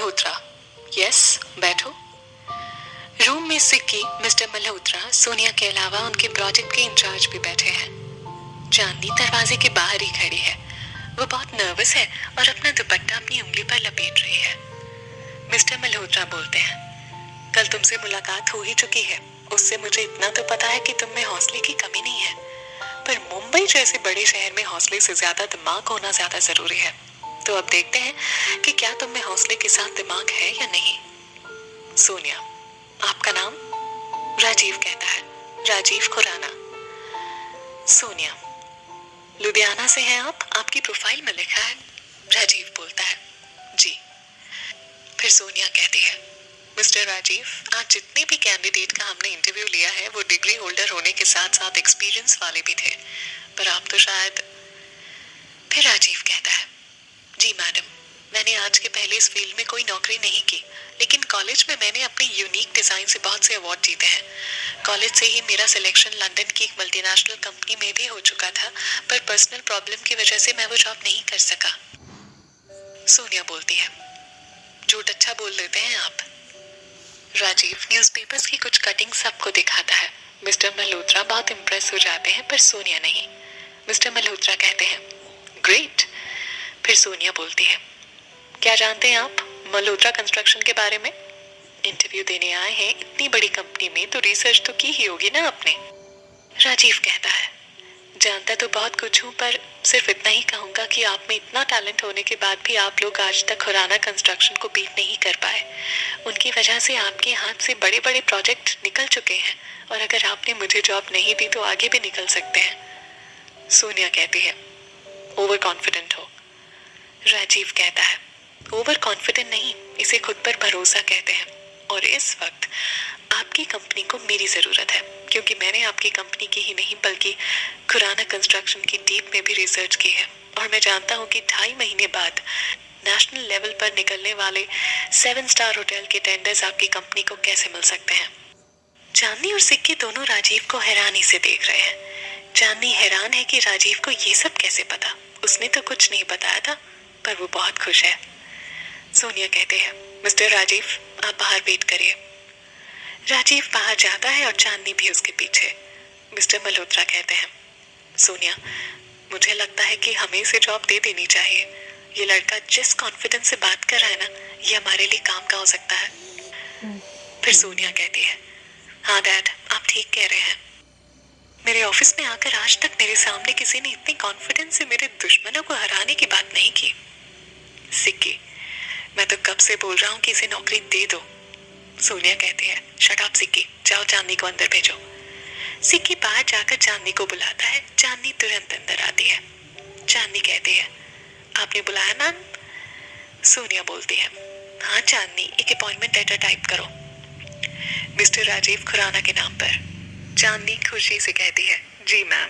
Malhotra. Yes, बैठो। Room में सिक्की, mister Malhotra, Sonia के अलावा उनके प्रोजेक्ट के इंचार्ज भी बैठे हैं। चांदनी दरवाजे के बाहर ही खड़ी है। वो बहुत नर्वस है और अपना दुपट्टा अपनी उंगली पर लपेट रही है। मिस्टर मल्होत्रा बोलते हैं, कल तुमसे मुलाकात हो ही चुकी है। उससे मुझे इतना तो पता है कि तुम में हौसले की कमी नहीं है, पर मुंबई जैसे बड़े शहर में हौसले से ज्यादा दिमाग होना ज्यादा जरूरी है। तो अब देखते हैं कि क्या तुम में हौसले के साथ दिमाग है या नहीं। सोनिया, आपका नाम? राजीव कहता है, राजीव खुराना। सोनिया, लुधियाना से हैं आप? आपकी प्रोफाइल में लिखा है। राजीव बोलता है, जी। फिर सोनिया कहती है, मिस्टर राजीव, आज जितने भी कैंडिडेट का हमने इंटरव्यू लिया है वो डिग्री होल्डर होने के साथ साथ एक्सपीरियंस वाले भी थे, पर आप तो शायद। फिर राजीव कहता है, जी मैडम, मैंने आज के पहले इस फील्ड में कोई नौकरी नहीं की, लेकिन कॉलेज में मैंने अपनी यूनिक डिजाइन से बहुत से अवार्ड जीते हैं। कॉलेज से ही मेरा सिलेक्शन लंदन की एक मल्टीनेशनल कंपनी में भी हो चुका था, पर पर्सनल प्रॉब्लम की वजह से मैं वो जॉब नहीं कर सका। सोनिया बोलती है, झूठ अच्छा बोल देते हैं आप। राजीव न्यूज़पेपर्स की कुछ कटिंग सबको दिखाता है। मिस्टर मल्होत्रा बहुत इम्प्रेस हो जाते हैं, पर सोनिया नहीं। मिस्टर मल्होत्रा कहते हैं, ग्रेट। फिर सोनिया बोलती है, क्या जानते हैं आप मल्होत्रा कंस्ट्रक्शन के बारे में? इंटरव्यू देने आए हैं इतनी बड़ी कंपनी में, तो रिसर्च तो की ही होगी ना आपने। राजीव कहता है, जानता तो बहुत कुछ हूँ, पर सिर्फ इतना ही कहूँगा कि आप में इतना टैलेंट होने के बाद भी आप लोग आज तक खुराना कंस्ट्रक्शन को बीट नहीं कर पाए। उनकी वजह से आपके हाथ से बड़े बड़े प्रोजेक्ट निकल चुके हैं, और अगर आपने मुझे जॉब नहीं दी तो आगे भी निकल सकते हैं। सोनिया कहती है, ओवर कॉन्फिडेंट हो। राजीव कहता है, ओवर कॉन्फिडेंट नहीं, इसे खुद पर भरोसा कहते हैं, और इस वक्त आपकी कंपनी को मेरी ज़रूरत है, क्योंकि मैंने आपकी कंपनी की ही नहीं बल्कि खुराना कंस्ट्रक्शन की डीप में भी रिसर्च की है, और मैं जानता हूँ कि 2.5 महीने बाद नेशनल लेवल पर निकलने वाले 7 स्टार होटल के टेंडर्स आपकी कंपनी को कैसे मिल सकते हैं। चांदनी और सिक्की दोनों राजीव को हैरानी से देख रहे हैं। चांदनी हैरान है कि राजीव को ये सब कैसे पता, उसने तो कुछ नहीं बताया था, पर वो बहुत खुश है। सोनिया कहते हैं, मिस्टर राजीव, आप बाहर वेट करिए। राजीव बाहर जाता है और चांदनी भी उसके पीछे। मिस्टर मल्होत्रा कहते हैं, सोनिया, मुझे लगता है कि हमें इसे जॉब दे देनी चाहिए। ये लड़का जिस कॉन्फिडेंस से बात कर रहा है ना, ये हमारे लिए काम का हो सकता है। फिर सोनिया कहती है, हाँ डैड, आप ठीक कह रहे हैं। मेरे ऑफिस में आकर आज तक मेरे सामने किसी ने इतनी कॉन्फिडेंस से मेरे दुश्मनों को हराने की बात नहीं की। सिक्की, मैं तो कब से बोल रहा हूँ कि इसे नौकरी दे दो। सोनिया कहती है, शट अप सिक्की, जाओ चांदनी को अंदर भेजो। सिक्की बाहर जाकर चांदनी को बुलाता है। चांदनी तुरंत अंदर आती है। चांदनी कहती है, आपने बुलाया मैम? सोनिया बोलती है, हाँ चांदनी, एक अपॉइंटमेंट लेटर टाइप करो मिस्टर राजीव खुराना के नाम पर। चांदनी खुशी से कहती है, जी मैम।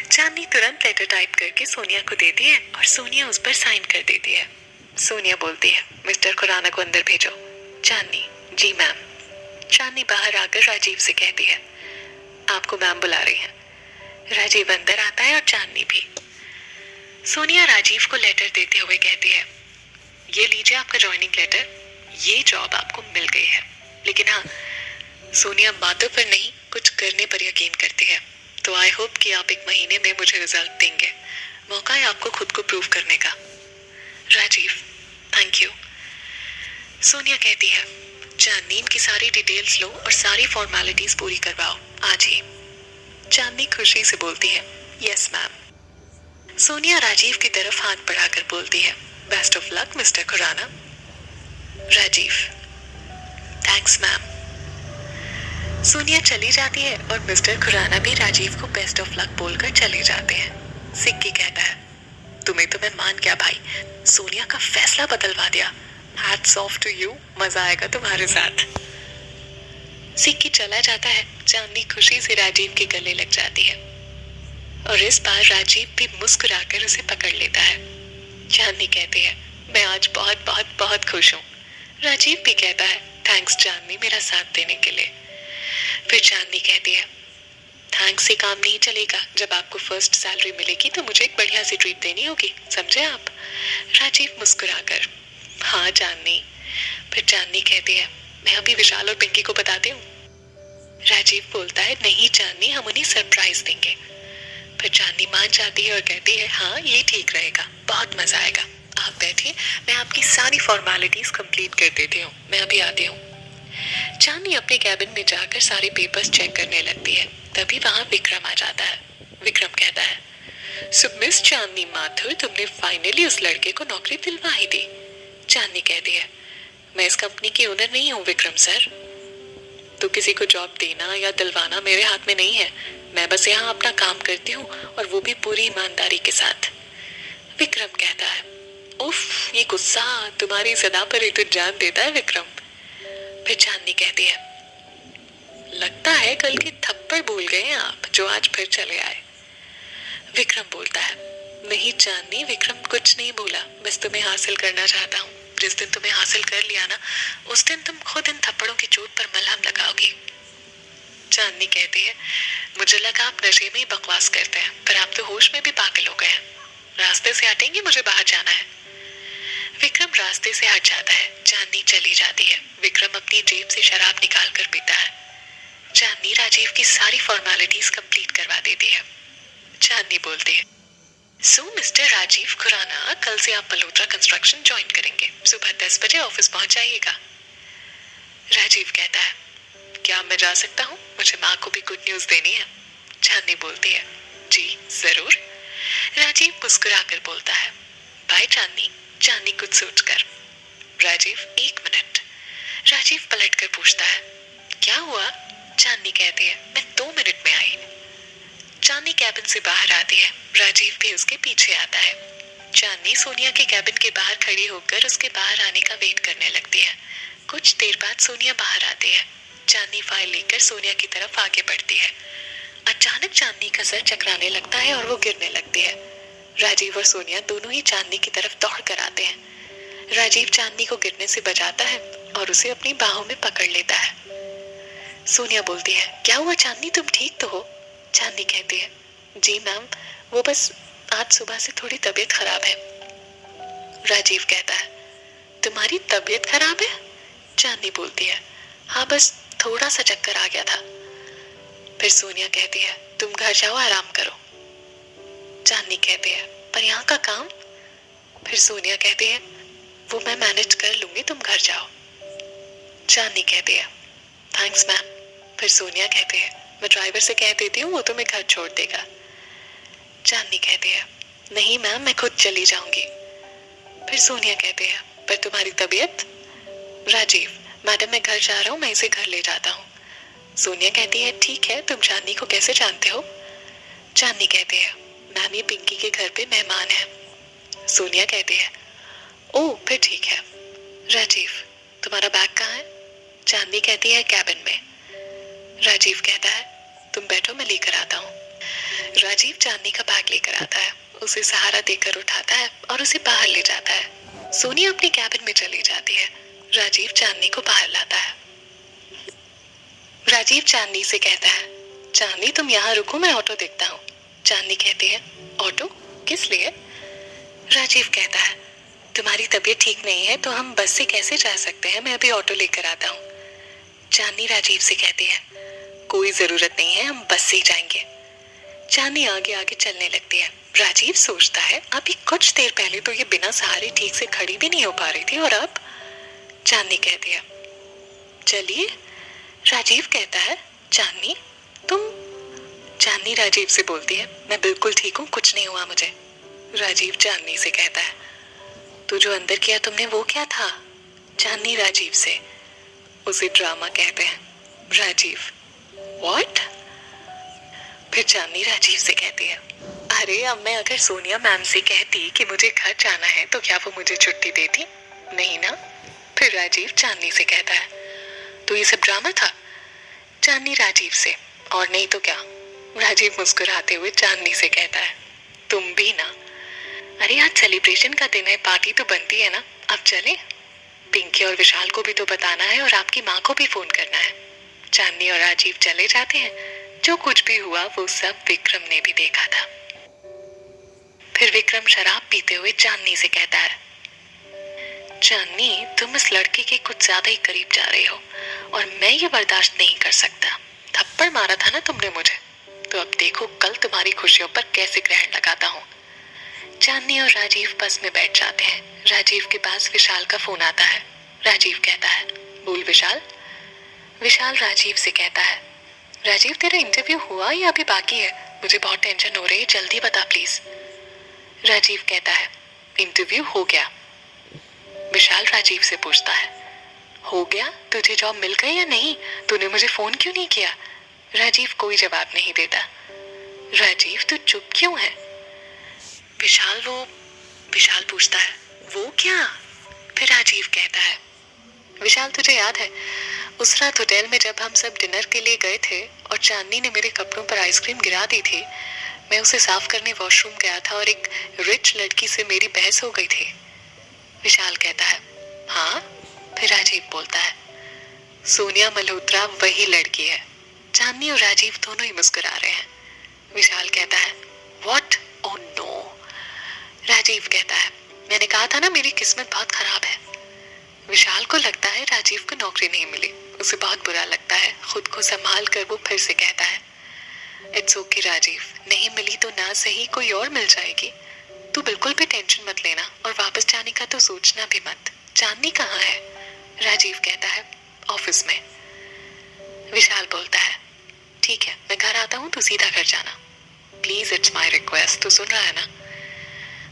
चांदनी तुरंत लेटर टाइप करके सोनिया को देती है और सोनिया उस पर साइन कर देती है। सोनिया बोलती है, मिस्टर खुराना को अंदर भेजो। चांदनी, जी मैम। चांदनी बाहर आकर राजीव से कहती है, आपको मैम बुला रही हैं। राजीव अंदर आता है और चांदनी भी। सोनिया राजीव को लेटर देते हुए कहती है, ये लीजिए आपका ज्वाइनिंग लेटर, ये जॉब आपको मिल गई है। लेकिन हाँ, सोनिया बातों पर नहीं, कुछ करने पर यकीन करती है, तो आई होप कि आप 1 महीने में मुझे रिजल्ट देंगे। मौका है आपको खुद को प्रूव करने का। Rajiv, thank you. सोनिया कहती है, चांदनी, इनकी सारी डिटेल्स लो और सारी फॉर्मेलिटीज पूरी करवाओ आज ही। चांदनी खुशी से बोलती है, यस मैम। सोनिया राजीव की तरफ हाथ बढ़ाकर बोलती है, best of luck mister Khurana. Rajiv, thanks ma'am. Sonia चली जाती है और मिस्टर खुराना भी राजीव को बेस्ट ऑफ लक बोलकर चले जाते हैं। सिक्की कहता है, तुम्हें तो मैं मान गया भाई, सोनिया का फैसला बदलवा दिया। हैट्स ऑफ टू यू, मजा आएगा तुम्हारे साथ। सिक्की चला जाता है। चांदनी खुशी से राजीव के गले लग जाती है और इस बार राजीव भी मुस्कुराकर उसे पकड़ लेता है। चांदनी कहती है, मैं आज बहुत बहुत बहुत खुश हूँ। राजीव भी कहता है, थैंक्स चांदनी, मेरा साथ देने के लिए। फिर चांदनी कहती है, थैंक्स से काम नहीं चलेगा, जब आपको फर्स्ट सैलरी मिलेगी तो मुझे एक बढ़िया सी ट्रीट देनी होगी, समझे आप? राजीव मुस्कुराकर, हाँ चांदनी। फिर चांदनी कहती है, मैं अभी विशाल और पिंकी को बताती हूँ। राजीव बोलता है, नहीं चांदनी, हम उन्हें सरप्राइज देंगे। फिर चांदनी मान जाती है और कहती है, हाँ ये ठीक रहेगा, बहुत मजा आएगा। आप बैठिए, मैं आपकी सारी फॉर्मेलिटीज कंप्लीट कर देती हूँ, मैं अभी आती हूँ। चांदनी अपने कैबिन में जाकर सारे पेपर्स चेक करने लगती है। तभी वहां विक्रम आ जाता है। विक्रम कहता है, सो मिस चांदनी माथुर, तुमने फाइनली उस लड़के को नौकरी दिलवा ही दी। चांदनी कहती है, मैं इस कंपनी की ओनर नहीं हूँ विक्रम सर, तो किसी को जॉब देना या दिलवाना मेरे हाथ में नहीं है। मैं बस यहाँ अपना काम करती हूँ, और वो भी पूरी ईमानदारी के साथ। विक्रम कहता है, उफ, ये गुस्सा तुम्हारी सदा पर ही तो जान देता है विक्रम। फिर चांदनी कहती है, लगता है कल के थप्पड़ भूल गए हैं आप, जो आज फिर चले आए। विक्रम बोलता है, नहीं चांदनी, विक्रम कुछ नहीं भूला, बस तुम्हें हासिल करना चाहता हूँ। जिस दिन तुम्हें हासिल कर लिया ना, उस दिन तुम खुद इन थप्पड़ों की चोट पर मलहम लगाओगी। चांदनी कहती है, मुझे लगा आप नशे में ही बकवास करते हैं, पर आप तो होश में भी पागल हो गए हैं। रास्ते से हटेंगे, मुझे बाहर जाना है। विक्रम रास्ते से हट जाता है। चांदनी चली जाती है। विक्रम अपनी जेब से शराब निकाल कर पीता है। चांदनी राजीव की सारी फॉर्मेलिटीज कंप्लीट करवा देती है। चांदनी बोलती है, सो मिस्टर राजीव खुराना, कल से आप मल्होत्रा कंस्ट्रक्शन ज्वाइन करेंगे। सुबह 10 बजे ऑफिस पहुंच जाइएगा। राजीव कहता है, क्या मैं जा सकता हूँ? मुझे माँ को भी गुड न्यूज देनी है। चांदनी बोलती है, जी जरूर। राजीव मुस्कुराकर बोलता है, बाय चांदनी। चांदनी कुछ सोचकर, राजीव 1 मिनट। राजीव पलटकर पूछता है, क्या हुआ? चांदनी कहती है, मैं 2 मिनट में आई। चांदनी कैबिन से बाहर आती है। राजीव भी उसके पीछे आता है। चांदनी सोनिया के कैबिन के बाहर खड़ी होकर उसके बाहर आने का वेट करने लगती है। कुछ देर बाद सोनिया बाहर आती है। चांदनी फाइल लेकर सोनिया की तरफ आगे बढ़ती है। अचानक चांदनी का सर चकराने लगता है और वो गिरने लगती है। राजीव और सोनिया दोनों ही चांदनी की तरफ दौड़ कर आते हैं। राजीव चांदनी को गिरने से बचाता है और उसे अपनी बाहों में पकड़ लेता है। सोनिया बोलती है, क्या हुआ चांदनी, तुम ठीक तो हो? चांदनी कहती है, जी मैम, वो बस आज सुबह से थोड़ी तबीयत खराब है। राजीव कहता है, तुम्हारी तबीयत खराब है? चांदनी बोलती है, हाँ बस थोड़ा सा चक्कर आ गया था। फिर सोनिया कहती है, तुम घर जाओ, आराम करो। चांदनी कहती है, पर यहाँ का काम? फिर सोनिया कहती है, वो मैं मैनेज कर लूंगी, तुम घर जाओ। चांदनी कहती है, थैंक्स मैम। फिर सोनिया कहती है, मैं ड्राइवर से कह देती हूँ, वो तुम्हें घर छोड़ देगा। चांदनी कहती है, नहीं मैम, मैं खुद चली जाऊंगी। फिर सोनिया कहती है, पर तुम्हारी तबीयत? राजीव, मैडम मैं घर जा रहा हूँ, मैं इसे घर ले जाता हूँ। सोनिया कहती है, ठीक है, तुम चांदनी को कैसे जानते हो? चांदनी कहती है, मैम ये पिंकी के घर पे मेहमान है। सोनिया कहती है, ओह फिर ठीक है। राजीव, तुम्हारा बैग कहाँ है? चांदनी कहती है, कैबिन में। राजीव कहता है, तुम बैठो, मैं लेकर आता हूँ। राजीव चांदनी का बैग लेकर आता है, उसे सहारा देकर उठाता है और उसे बाहर ले जाता है। सोनिया अपने कैबिन में चली जाती है। राजीव चांदनी को बाहर लाता है। राजीव चांदनी से कहता है, चांदनी तुम यहाँ रुको, मैं ऑटो देखता हूँ। चांदनी कहती है, ऑटो किस लिए? राजीव कहता है, तुम्हारी तबीयत ठीक नहीं है तो हम बस से कैसे जा सकते हैं, मैं अभी ऑटो लेकर आता हूँ। चांदनी राजीव से कहती है, कोई जरूरत नहीं है, हम बस से ही जाएंगे। चांदनी आगे आगे चलने लगती है। राजीव सोचता है, अभी कुछ देर पहले तो ये बिना सहारे ठीक से खड़ी भी नहीं हो पा रही थी, और अब? चांदनी कहती है, चलिए। राजीव कहता है, चांदनी तुम? चांदनी राजीव से बोलती है, मैं बिल्कुल ठीक हूँ, कुछ नहीं हुआ मुझे। राजीव चांदनी से कहता है, तो जो अंदर किया तुमने वो क्या था? चांदनी राजीव से, उसे ड्रामा कहते हैं। राजीव, व्हाट? फिर चांदनी राजीव से कहती है, अरे अब मैं अगर सोनिया मैम से कहती कि मुझे घर जाना है तो क्या वो मुझे छुट्टी देती? नहीं ना। फिर राजीव चांदनी से कहता है, तो ये सब ड्रामा था? चांदनी राजीव से, और नहीं तो क्या। राजीव मुस्कुराते हुए चांदनी से कहता है, तुम भी ना। अरे आज सेलिब्रेशन का दिन है, पार्टी तो बनती है ना, अब चले? पिंकी और विशाल को भी तो बताना है और आपकी माँ को भी फोन करना है। चांदनी और राजीव चले जाते हैं। जो कुछ भी हुआ वो सब विक्रम ने भी देखा था। फिर विक्रम शराब पीते हुए चांदनी से कहता है, चांदनी, तुम इस लड़के के कुछ ज्यादा ही करीब जा रही हो और मैं ये बर्दाश्त नहीं कर सकता। थप्पड़ मारा था ना तुमने मुझे, तो अब देखो कल तुम्हारी खुशियों पर कैसे ग्रहण लगाता हूँ। चांदनी और राजीव बस में बैठ जाते हैं। राजीव के पास विशाल का फोन आता है। राजीव कहता है, बोल विशाल। विशाल राजीव से कहता है, राजीव तेरा इंटरव्यू हुआ या अभी बाकी है? मुझे बहुत टेंशन हो रही है, जल्दी बता प्लीज। राजीव कहता है, इंटरव्यू हो गया। विशाल राजीव से पूछता है, हो गया? तुझे जॉब मिल गई या नहीं? तूने मुझे फोन क्यों नहीं किया? राजीव कोई जवाब नहीं देता। राजीव तू चुप क्यों है? विशाल पूछता है, वो क्या? फिर राजीव कहता है, विशाल तुझे याद है उस रात होटल में जब हम सब डिनर के लिए गए थे और चांदनी ने मेरे कपड़ों पर आइसक्रीम गिरा दी थी? मैं उसे साफ करने वॉशरूम गया था और एक रिच लड़की से मेरी बहस हो गई थी। विशाल कहता है, हाँ? फिर राजीव बोलता है, सोनिया मल्होत्रा वही लड़की है। चांदनी और राजीव दोनों ही मुस्कुरा रहे हैं। विशाल कहता है, व्हाट? Oh no. राजीव कहता है, मैंने कहा था ना मेरी किस्मत बहुत खराब है। विशाल को लगता है राजीव को नौकरी नहीं मिली। उसे बहुत बुरा लगता है। खुद को संभाल कर वो फिर से कहता है, इट्स ओके राजीव, नहीं मिली तो ना सही कोई और मिल जाएगी। तू बिल्कुल भी टेंशन मत लेना और वापस जाने का तो सोचना भी मत। चांदनी कहाँ है? राजीव कहता है, ऑफिस में। विशाल बोलता है, ठीक है मैं घर आता हूँ, तू सीधा घर जाना प्लीज, इट्स माई रिक्वेस्ट। तू सुन रहा है ना?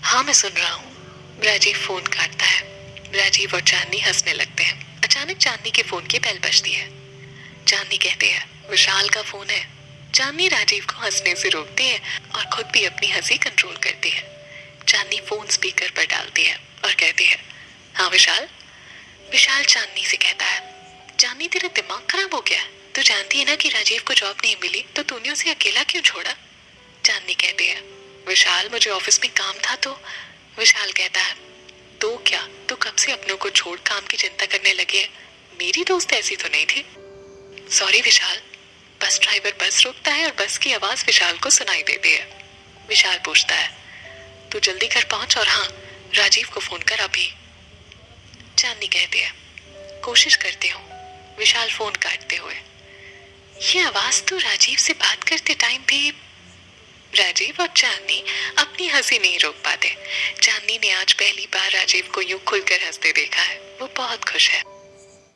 हाँ मैं सुन रहा हूँ। राजीव फोन काटता है। राजीव और चांदनी हंसने लगते हैं। अचानक चांदनी के फोन की बेल बजती है। चांदनी कहती है, विशाल का फोन है। चांदनी राजीव को हंसने से रोकती है और खुद भी अपनी हंसी कंट्रोल करती है। चांदनी फोन स्पीकर पर डालती है और कहती है, हाँ विशाल। विशाल चांदनी से कहता है, चांदनी तेरा दिमाग खराब हो गया? तू जानती है ना कि राजीव को जॉब नहीं मिली, तो तूने उसे अकेला क्यों छोड़ा? चांदनी कहती है, विशाल मुझे ऑफिस में काम था तो। विशाल कहता है, तो क्या तू कब से अपनों को छोड़ काम की चिंता करने लगी है? मेरी दोस्त ऐसी तो नहीं थी। सॉरी विशाल। बस ड्राइवर बस रोकता है और बस की आवाज विशाल को सुनाई देती है। विशाल पूछता है, तू जल्दी घर पहुंच और हाँ राजीव को फोन कर अभी। चांदनी कहती है, कोशिश करती हूँ। विशाल फोन काटते हुए, ये आवाज तो राजीव से बात करते टाइम भी। राजीव और चांदनी अपनी हंसी नहीं रोक पाते। चांदनी ने आज पहली बार राजीव को यूं खुलकर हंसते देखा है। वो बहुत खुश है।